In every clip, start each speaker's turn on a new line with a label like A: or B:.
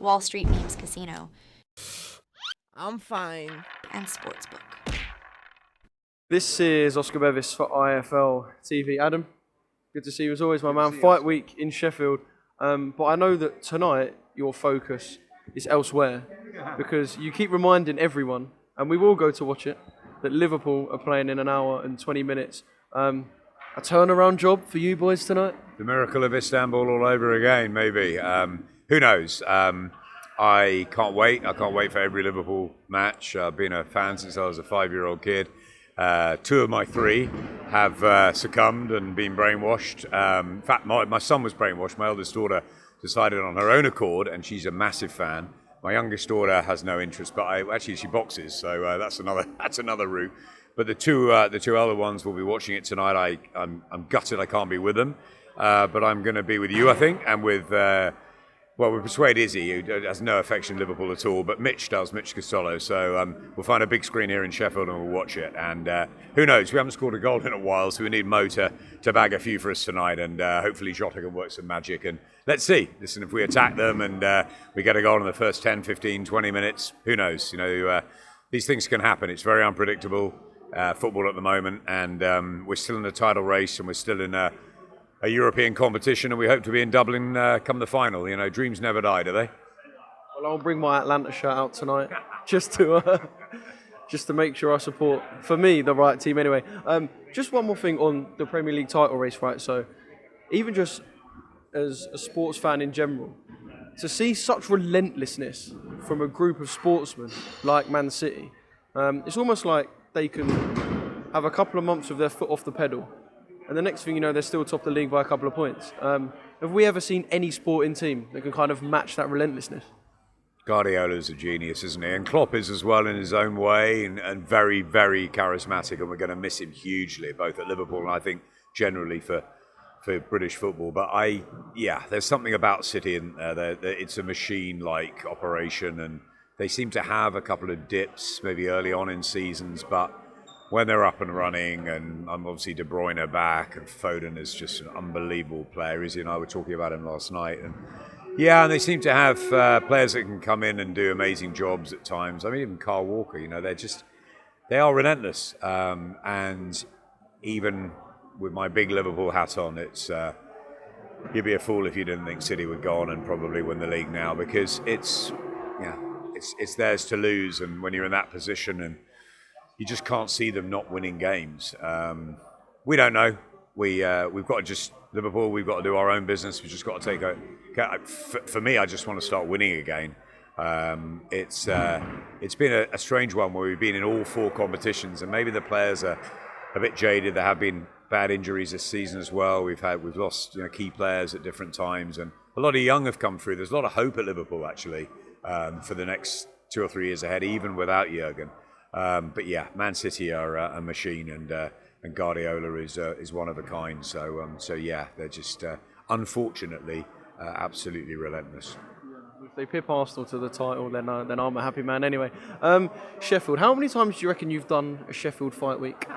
A: Wall Street Memes Casino,
B: I'm fine.
A: and Sportsbook.
C: This is Oscar Bevis for IFLTV. Adam, good to see you as always, my man. Fight week in Sheffield. But I know that tonight your focus is elsewhere because you keep reminding everyone, and we will go to watch it, that Liverpool are playing in an hour and 20 minutes. A turnaround job for you boys tonight?
D: The miracle of Istanbul all over again, maybe. Who knows? I can't wait. I can't wait for every Liverpool match. I've been a fan since I was a 5-year-old kid. 2 of my 3 have succumbed and been brainwashed. In fact, my son was brainwashed. My eldest daughter decided on her own accord, and she's a massive fan. My youngest daughter has no interest, but actually she boxes, so that's another route. But the two other ones will be watching it tonight. I'm gutted I can't be with them, but I'm going to be with you, I think, and with. We'll persuade Izzy, who has no affection for Liverpool at all, but Mitch does, Mitch Costello. So we'll find a big screen here in Sheffield and we'll watch it. And who knows, we haven't scored a goal in a while, so we need Mo to bag a few for us tonight. And hopefully Jota can work some magic. And let's see. Listen, if we attack them and we get a goal in the first 10, 15, 20 minutes, who knows? You know, these things can happen. It's very unpredictable, football at the moment. And we're still in the title race and we're still in a European competition, and we hope to be in Dublin come the final. You know, dreams never die, do they?
C: Well, I'll bring my Atlanta shirt out tonight just to make sure I support, for me, the right team anyway. Just one more thing on the Premier League title race, right? So even just as a sports fan in general, to see such relentlessness from a group of sportsmen like Man City, it's almost like they can have a couple of months with their foot off the pedal, and the next thing you know, they're still top of the league by a couple of points. Have we ever seen any sporting team that can kind of match that relentlessness?
D: Guardiola's a genius, isn't he? And Klopp is as well in his own way, and very, very charismatic, and we're going to miss him hugely, both at Liverpool and I think generally for British football. But there's something about City, and it's a machine-like operation, and they seem to have a couple of dips maybe early on in seasons, but when they're up and running, and I'm obviously De Bruyne back, and Foden is just an unbelievable player. Izzy and I were talking about him last night, and they seem to have players that can come in and do amazing jobs at times. I mean, even Kyle Walker, you know, they are relentless. And even with my big Liverpool hat on, it's you'd be a fool if you didn't think City would go on and probably win the league now, because it's theirs to lose, and when you're in that position, and you just can't see them not winning games. We don't know. We've got to just, Liverpool, we've got to do our own business. We've just got to take for me, I just want to start winning again. It's been a strange one where we've been in all 4 competitions, and maybe the players are a bit jaded. There have been bad injuries this season as well. We've lost key players at different times, and a lot of young have come through. There's a lot of hope at Liverpool actually for the next 2 or 3 years ahead, even without Jurgen. But Man City are a machine, and Guardiola is one of a kind. So they're just unfortunately absolutely relentless.
C: If they pip Arsenal to the title, then I'm a happy man anyway. Sheffield, how many times do you reckon you've done a Sheffield fight week?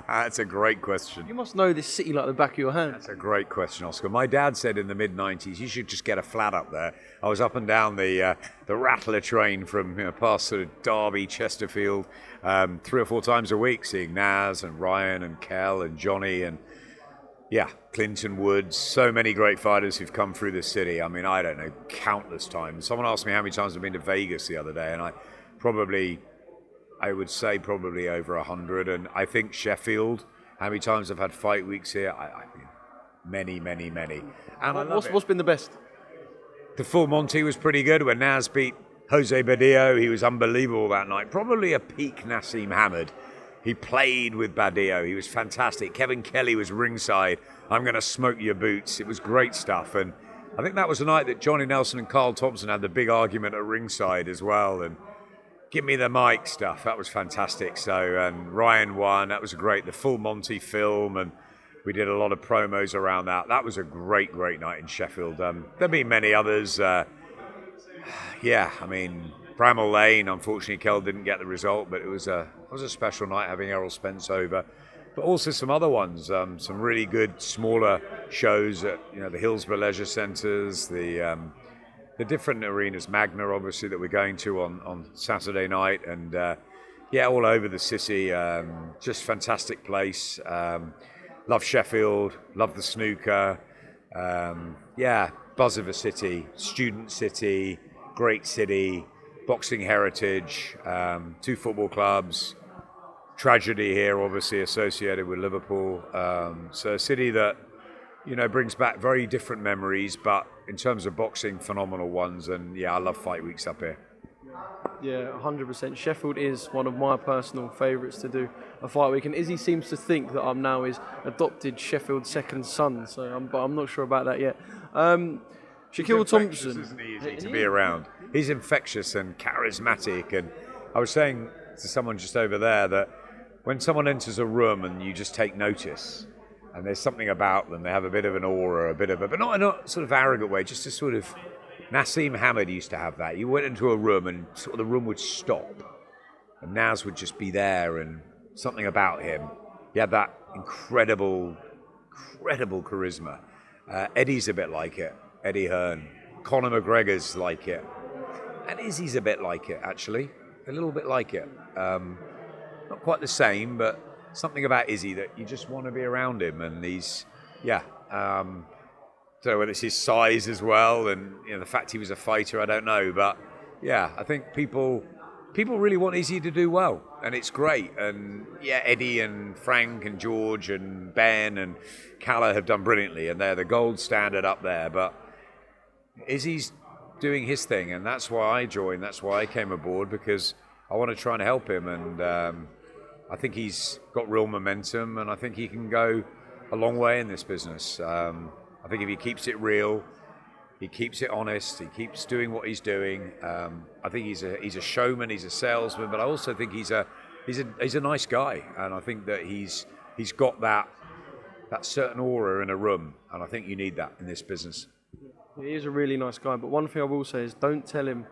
D: That's a great question.
C: You must know this city like the back of your hand.
D: That's a great question, Oscar. My dad said in the mid-90s, you should just get a flat up there. I was up and down the Rattler train from past sort of Derby, Chesterfield, 3 or 4 times a week, seeing Naz and Ryan and Kel and Johnny and Clinton Woods, so many great fighters who've come through this city. I mean, I don't know, countless times. Someone asked me how many times I've been to Vegas the other day, and I would say probably over 100. And I think Sheffield, how many times I've had fight weeks here? I think many. And
C: what's been the best?
D: The full Monty was pretty good when Naz beat Jose Badillo. He was unbelievable that night. Probably a peak Nassim Hamid. He played with Badillo. He was fantastic. Kevin Kelly was ringside. I'm going to smoke your boots. It was great stuff. And I think that was the night that Johnny Nelson and Carl Thompson had the big argument at ringside as well. And give me the mic stuff. That was fantastic. So, and Ryan won. That was great. The full Monty film. And we did a lot of promos around that. That was a great night in Sheffield. There'll be many others. Bramall Lane, unfortunately, Kel didn't get the result, but it was a special night having Errol Spence over. But also some other ones, some really good smaller shows at the Hillsborough Leisure Centres, the the different arenas, Magna obviously that we're going to on Saturday night, and all over the city. Just fantastic place. Love Sheffield, love the snooker. Buzz of a city, student city, great city, boxing heritage, 2 football clubs, tragedy here obviously associated with Liverpool. So a city that, brings back very different memories, but in terms of boxing, phenomenal ones. And I love fight weeks up here.
C: Yeah, 100%. Sheffield is one of my personal favourites to do a fight week, and Izzy seems to think that I'm now his adopted Sheffield second son, but I'm not sure about that yet. Shaquille Thompson,
D: isn't he, Izzy, to be around? He's infectious and charismatic, and I was saying to someone just over there that when someone enters a room and you just take notice, and there's something about them, they have a bit of an aura, but not in a sort of arrogant way, just a sort of. Nassim Hamid used to have that. You went into a room and sort of the room would stop, and Naz would just be there, and something about him. He had that incredible charisma. Eddie's a bit like it. Eddie Hearn. Conor McGregor's like it. And Izzy's a bit like it, actually. A little bit like it. Not quite the same, but something about Izzy that you just want to be around him. And he's, don't know whether it's his size as well, and the fact he was a fighter, I don't know, but I think people really want Izzy to do well, and it's great. And Eddie and Frank and George and Ben and Calla have done brilliantly, and they're the gold standard up there. But Izzy's doing his thing, and that's why I joined. That's why I came aboard, because I want to try and help him, and I think he's got real momentum, and I think he can go a long way in this business. I think if he keeps it real, he keeps it honest, he keeps doing what he's doing. I think he's a showman, he's a salesman, but I also think he's a nice guy, and I think that he's got that certain aura in a room, and I think you need that in this business.
C: He is a really nice guy, but one thing I will say is don't tell him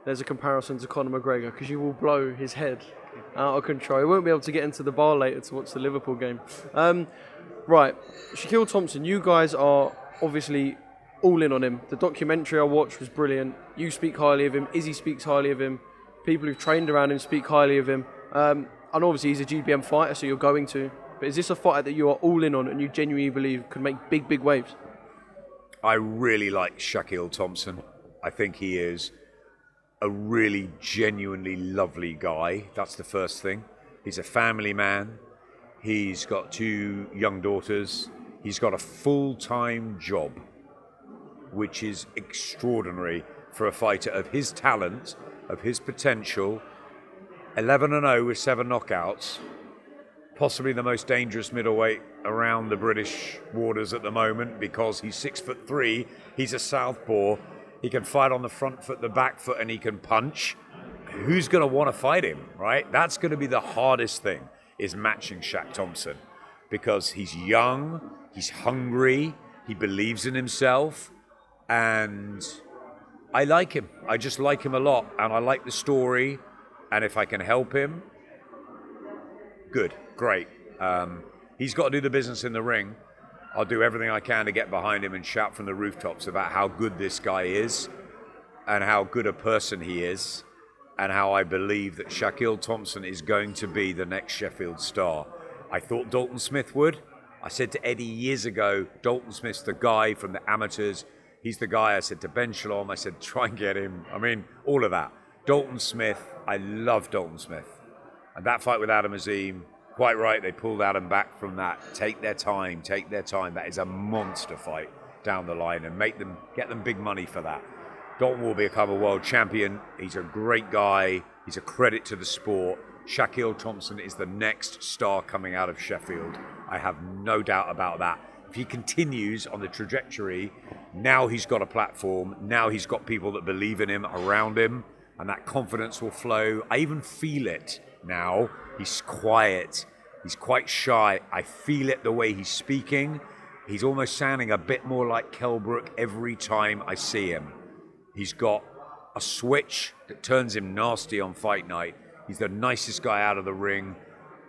C: there's a comparison to Conor McGregor, because you will blow his head out of control. He won't be able to get into the bar later to watch the Liverpool game. Right, Shaquille Thompson, you guys are obviously all in on him. The documentary I watched was brilliant. You speak highly of him. Izzy speaks highly of him. People who've trained around him speak highly of him. And obviously he's a GBM fighter, so you're going to. But is this a fighter that you are all in on and you genuinely believe could make big, big waves?
D: I really like Shaquille Thompson. I think he is a really genuinely lovely guy. That's the first thing. He's a family man. He's got 2 young daughters. He's got a full-time job, which is extraordinary for a fighter of his talent, of his potential. 11-0 with 7 knockouts. Possibly the most dangerous middleweight around the British waters at the moment, because he's 6'3". He's a southpaw. He can fight on the front foot, the back foot, and he can punch. Who's going to want to fight him, right? That's going to be the hardest thing, is matching Shaq Thompson, because he's young, he's hungry, he believes in himself, and I like him. I just like him a lot, and I like the story, and if I can help him, good, great. He's got to do the business in the ring. I'll do everything I can to get behind him and shout from the rooftops about how good this guy is and how good a person he is and how I believe that Shaquille Thompson is going to be the next Sheffield star. I thought Dalton Smith would. I said to Eddie years ago, Dalton Smith's the guy from the amateurs. He's the guy. I said to Ben Shalom, I said, try and get him. I mean, all of that. Dalton Smith, I love Dalton Smith. And that fight with Adam Azim, quite right, they pulled Adam back from that. Take their time. That is a monster fight down the line, and get them big money for that. Dalton will become a world champion. He's a great guy. He's a credit to the sport. Shaquille Thompson is the next star coming out of Sheffield. I have no doubt about that. If he continues on the trajectory, now he's got a platform. Now he's got people that believe in him around him, and that confidence will flow. I even feel it now. He's quiet. He's quite shy. I feel it the way he's speaking. He's almost sounding a bit more like Kell Brook every time I see him. He's got a switch that turns him nasty on fight night. He's the nicest guy out of the ring.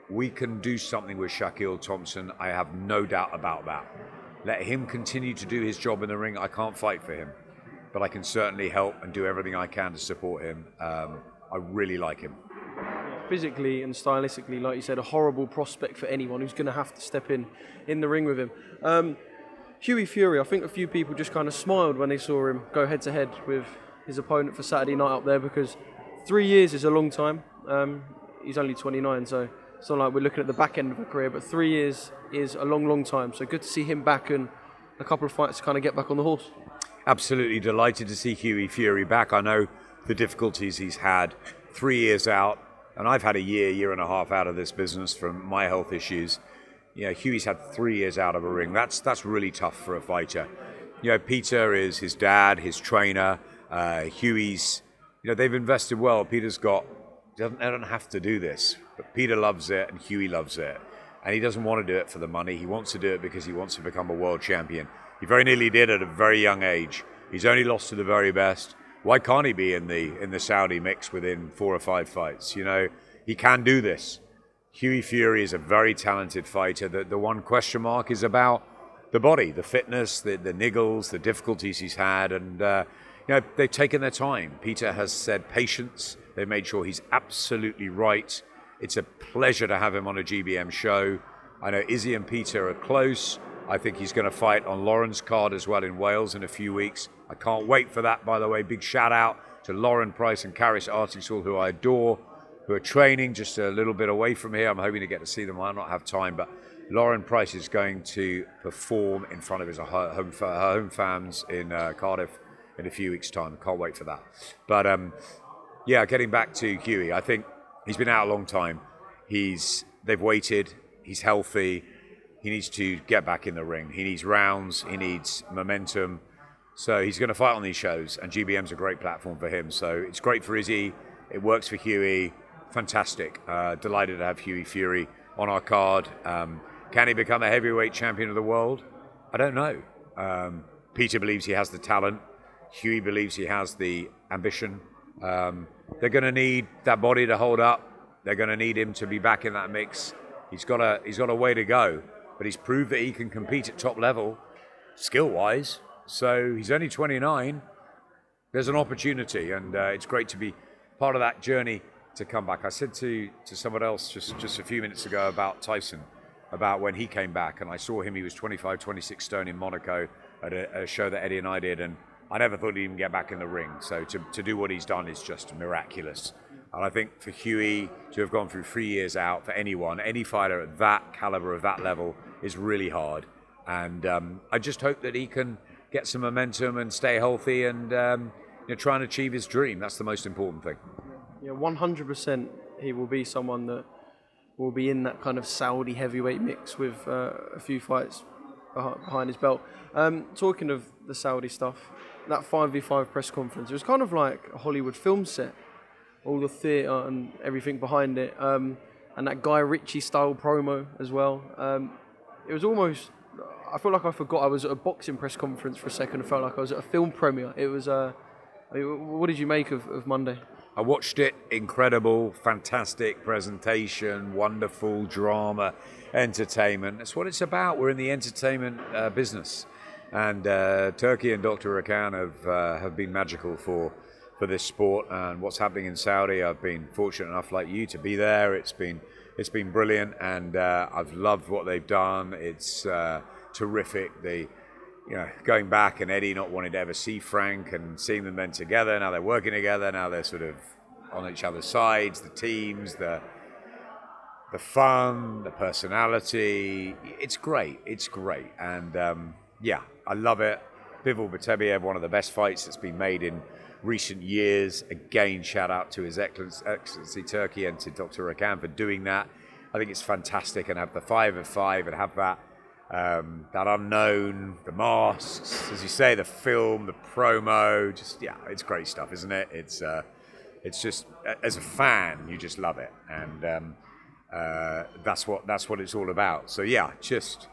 D: We can do something with Shaquille Thompson. I have no doubt about that. Let him continue to do his job in the ring. I can't fight for him. but I can certainly help and do everything I can to support him. I really like him.
C: Physically and stylistically, like you said, a horrible prospect for anyone who's going to have to step in the ring with him. Huey Fury, I think a few people just kind of smiled when they saw him go head to head with his opponent for Saturday night up there, because 3 years is a long time. He's only 29, so it's not like we're looking at the back end of a career, but 3 years is a long, long time. So good to see him back and a couple of fights to kind of get back on the horse.
D: Absolutely delighted to see Huey Fury back. I know the difficulties he's had, 3 years out, and I've had a year and a half out of this business from my health issues. You know, Huey's had 3 years out of a ring. That's really tough for a fighter. You know, Peter is his dad, his trainer. Huey's, you know, they've invested well. Peter's they don't have to do this, but Peter loves it and Huey loves it. And he doesn't want to do it for the money. He wants to do it because he wants to become a world champion. He very nearly did at a very young age. He's only lost to the very best. Why can't he be in the Saudi mix within 4 or 5 fights? You know, he can do this. Huey Fury is a very talented fighter. The one question mark is about the body, the fitness, the niggles, the difficulties he's had. And, you know, they've taken their time. Peter has said patience. They've made sure he's absolutely right. It's a pleasure to have him on a GBM show. I know Izzy and Peter are close. I think he's going to fight on Lauren's card as well in Wales in a few weeks. I can't wait for that, by the way. Big shout out to Lauren Price and Caris Artingsall, who I adore, who are training just a little bit away from here. I'm hoping to get to see them. I might not have time, but Lauren Price is going to perform in front of his home fans in Cardiff in a few weeks' time. Can't wait for that. But yeah, getting back to Huey, I think he's been out a long time. They've waited. He's healthy. He needs to get back in the ring. He needs rounds. He needs momentum. So he's going to fight on these shows, and GBM's a great platform for him. So it's great for Izzy. It works for Huey. Fantastic. Delighted to have Huey Fury on our card. Can he become a heavyweight champion of the world? I don't know. Peter believes he has the talent. Huey believes he has the ambition. They're going to need that body to hold up. They're going to need him to be back in that mix. He's got a way to go, but he's proved that he can compete at top level, skill-wise. So he's only 29. There's an opportunity, and it's great to be part of that journey to come back. I said to someone else just a few minutes ago about Tyson, about when he came back, and I saw him. He was 25, 26 stone in Monaco at a show that Eddie and I did, and I never thought he'd even get back in the ring. So to do what he's done is just miraculous. And I think for Huey to have gone through 3 years out, for anyone, any fighter at that caliber, of that level, is really hard. And I just hope that he can get some momentum and stay healthy and try and achieve his dream. That's the most important thing.
C: Yeah, 100% he will be someone that will be in that kind of Saudi heavyweight mix with a few fights behind his belt. Talking of the Saudi stuff, that 5v5 press conference, it was kind of like a Hollywood film set. All the theatre and everything behind it. And that Guy Ritchie style promo as well. It was almost, I feel like I forgot I was at a boxing press conference for a second. I felt like I was at a film premiere. It was, what did you make of Monday?
D: I watched it. Incredible, fantastic presentation, wonderful drama, entertainment. That's what it's about. We're in the entertainment business. And Turkey and Dr. Rakan have been magical for this sport, and what's happening in Saudi. I've been fortunate enough, like you, to be there. It's been brilliant, and I've loved what they've done. It's terrific. Going back and Eddie not wanting to ever see Frank, and seeing them then together. Now they're working together. Now they're sort of on each other's sides. The teams, the fun, the personality. It's great. It's great, and I love it. Bivol Batebiev, one of the best fights that's been made in recent years. Again, shout out to His Excellency Turkey and to Dr. Rakan for doing that. I think it's fantastic, and have the 5v5 and have that unknown, the masks, as you say, the film, the promo. It's great stuff, isn't it? It's just, as a fan, you just love it, and that's what it's all about. So just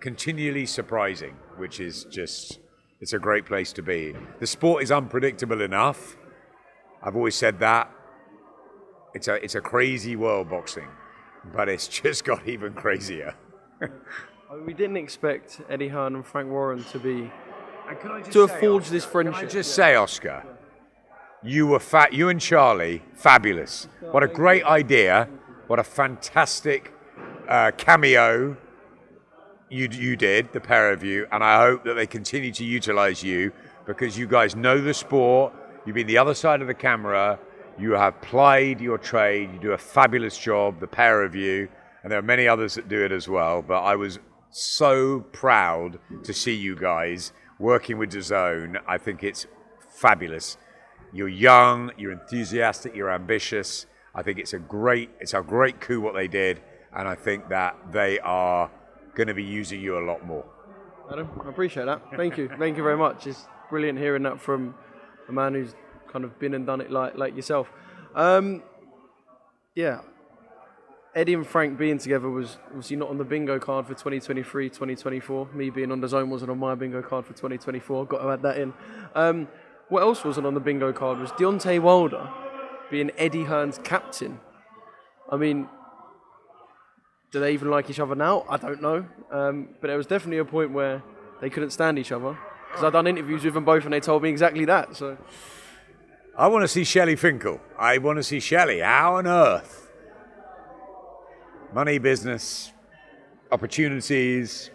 D: continually surprising, which is just. It's a great place to be. The sport is unpredictable enough. I've always said that. It's a crazy world, boxing, but it's just got even crazier.
C: We didn't expect Eddie Hearn and Frank Warren to be to have forged this
D: Can I
C: friendship.
D: just say, Oscar, you were you and Charlie, fabulous. What a great idea. What a fantastic cameo you did, the pair of you. And I hope that they continue to utilize you because you guys know the sport. You've been the other side of the camera. You have plied your trade. You do a fabulous job, the pair of you. And there are many others that do it as well. But I was so proud to see you guys working with DAZN. I think it's fabulous. You're young, you're enthusiastic, you're ambitious. I think it's a great coup what they did, and I think that they are going to be using you a lot more.
C: Adam, I appreciate that. Thank you very much. It's brilliant hearing that from a man who's kind of been and done it like yourself. Yeah, Eddie and Frank being together was obviously not on the bingo card for 2023, 2024. Me being on DAZN wasn't on my bingo card for 2024. Got to add that in. What else wasn't on the bingo card was Deontay Wilder being Eddie Hearn's captain. I mean, do they even like each other now? I don't know. But there was definitely a point where they couldn't stand each other. Because I've done interviews with them both and they told me exactly that. So
D: I want to see Shelley Finkel. I want to see Shelley. How on earth? Money, business, opportunities.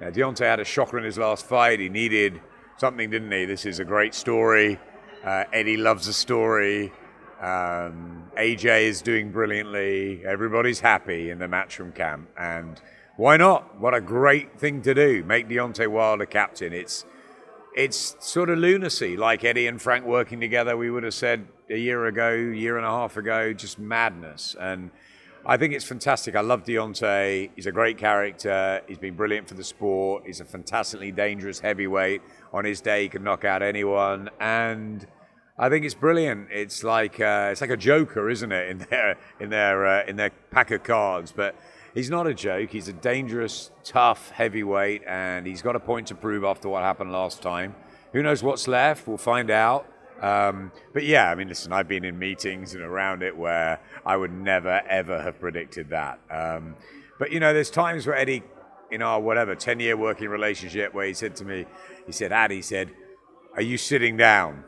D: Now, Deontay had a shocker in his last fight. He needed something, didn't he? This is a great story. Eddie loves the story. AJ is doing brilliantly. Everybody's happy in the Matchroom camp. And why not? What a great thing to do. Make Deontay Wilder captain. It's sort of lunacy, like Eddie and Frank working together. We would have said a year and a half ago, just madness. And I think it's fantastic. I love Deontay. He's a great character. He's been brilliant for the sport. He's a fantastically dangerous heavyweight. On his day, he can knock out anyone. And I think it's brilliant. It's like a joker, isn't it, in their pack of cards? But he's not a joke. He's a dangerous, tough heavyweight, and he's got a point to prove after what happened last time. Who knows what's left? We'll find out. But yeah, I mean, listen, I've been in meetings and around it where I would never, ever have predicted that. But, you know, there's times where Eddie, in our 10-year working relationship, where he said to me, are you sitting down?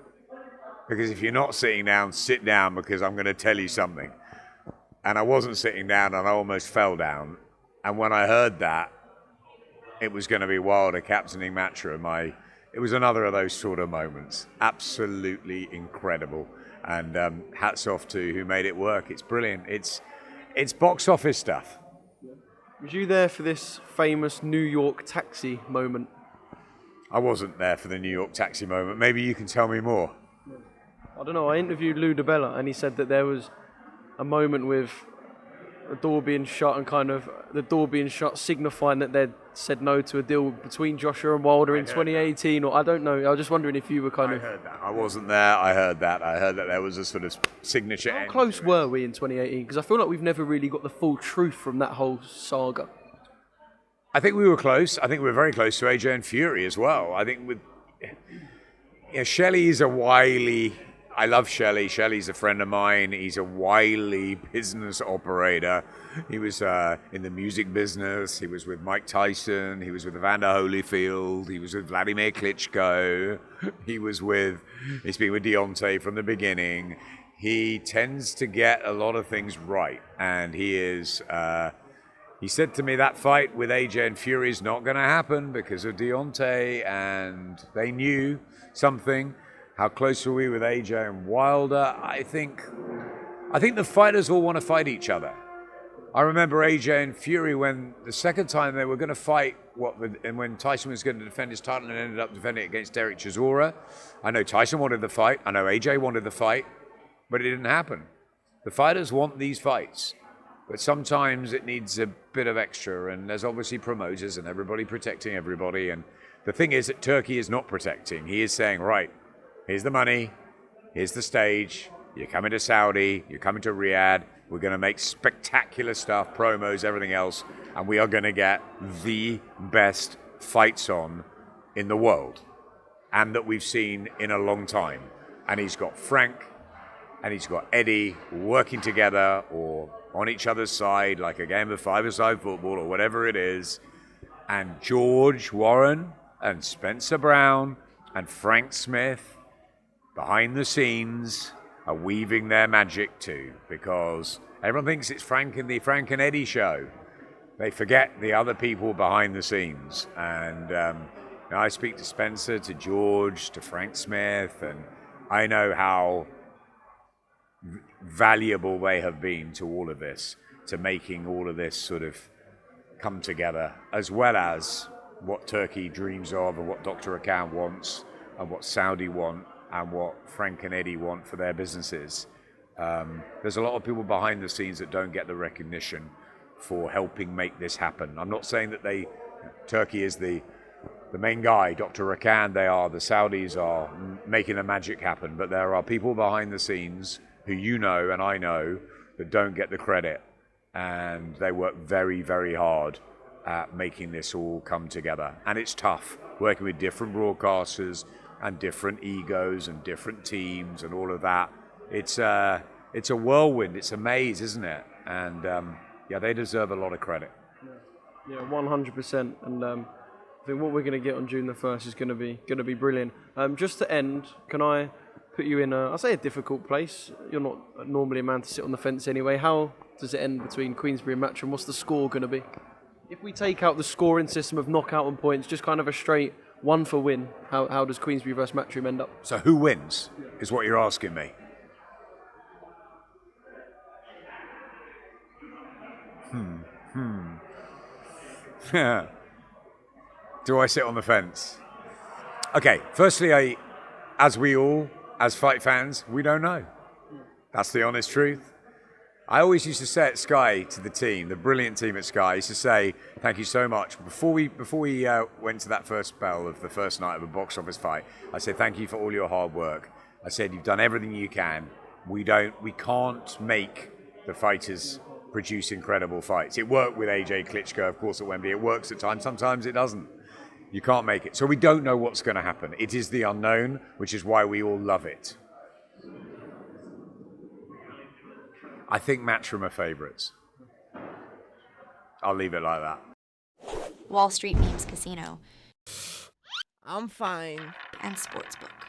D: Because if you're not sitting down, sit down because I'm going to tell you something. And I wasn't sitting down and I almost fell down. And when I heard that, it was going to be Wilder captaining Matchroom, it was another of those sort of moments. Absolutely incredible. And hats off to who made it work. It's brilliant. It's box office stuff.
C: was you there for this famous New York taxi moment?
D: I wasn't there for the New York taxi moment. Maybe you can tell me more.
C: I don't know. I interviewed Lou DiBella and he said that there was a moment with the door being shut and kind of the door being shut signifying that they'd said no to a deal between Joshua and Wilder in 2018, or I don't know. I was just wondering if you were kind of...
D: I heard that. I wasn't there. I heard that there was a sort of signature...
C: How close were we in 2018? Because I feel like we've never really got the full truth from that whole saga.
D: I think we were close. I think we were very close to AJ and Fury as well. I think with... Shelley is a wily... I love Shelley. Shelley's a friend of mine. He's a wily business operator. He was in the music business. He was with Mike Tyson. He was with Evander Holyfield. He was with Vladimir Klitschko. He's been with Deontay from the beginning. He tends to get a lot of things right. And he said to me that fight with AJ and Fury is not going to happen because of Deontay. And they knew something. How close were we with AJ and Wilder? I think the fighters all want to fight each other. I remember AJ and Fury when the second time they were going to fight, and when Tyson was going to defend his title and ended up defending it against Derek Chisora. I know Tyson wanted the fight. I know AJ wanted the fight, but it didn't happen. The fighters want these fights, but sometimes it needs a bit of extra, and there's obviously promoters and everybody protecting everybody. And the thing is that Turkey is not protecting. He is saying, right, here's the money, here's the stage, you're coming to Saudi, you're coming to Riyadh, we're going to make spectacular stuff, promos, everything else, and we are going to get the best fights on in the world, and that we've seen in a long time. And he's got Frank, and he's got Eddie working together, or on each other's side, like a game of five-a-side football, or whatever it is, and George Warren and Spencer Brown and Frank Smith behind the scenes are weaving their magic too, because everyone thinks it's Frank and Eddie show. They forget the other people behind the scenes. And I speak to Spencer, to George, to Frank Smith, and I know how valuable they have been to all of this, to making all of this sort of come together, as well as what Turkey dreams of and what Dr. Akan wants and what Saudi want and what Frank and Eddie want for their businesses. There's a lot of people behind the scenes that don't get the recognition for helping make this happen. I'm not saying that Turkey is the main guy, Dr. Akan, the Saudis are making the magic happen, but there are people behind the scenes who you know and I know that don't get the credit, and they work very, very hard at making this all come together. And it's tough, working with different broadcasters and different egos and different teams and all of that. It's a whirlwind, it's a maze, isn't it? And they deserve a lot of credit.
C: Yeah, 100%. And I think what we're going to get on June the 1st is going to be brilliant. Just to end, can I put you in I'll say a difficult place? You're not normally a man to sit on the fence anyway. How does it end between Queensbury and Matcham? What's the score going to be? If we take out the scoring system of knockout and points, just kind of a straight one for win, how does Queensbury versus Matcham end up?
D: So who wins is what you're asking me. Do I sit on the fence? Okay, firstly, as fight fans, we don't know. That's the honest truth. I always used to say at Sky to the team, the brilliant team at Sky, I used to say, thank you so much. Before we went to that first spell of the first night of a box office fight, I said, thank you for all your hard work. I said, you've done everything you can. We can't make the fighters produce incredible fights. It worked with AJ Klitschko, of course, at Wembley. It works at times. Sometimes it doesn't. You can't make it. So we don't know what's going to happen. It is the unknown, which is why we all love it. I think Matcham are favourites. I'll leave it like that.
A: Wall Street Memes Casino
B: I'm fine.
A: and Sportsbook.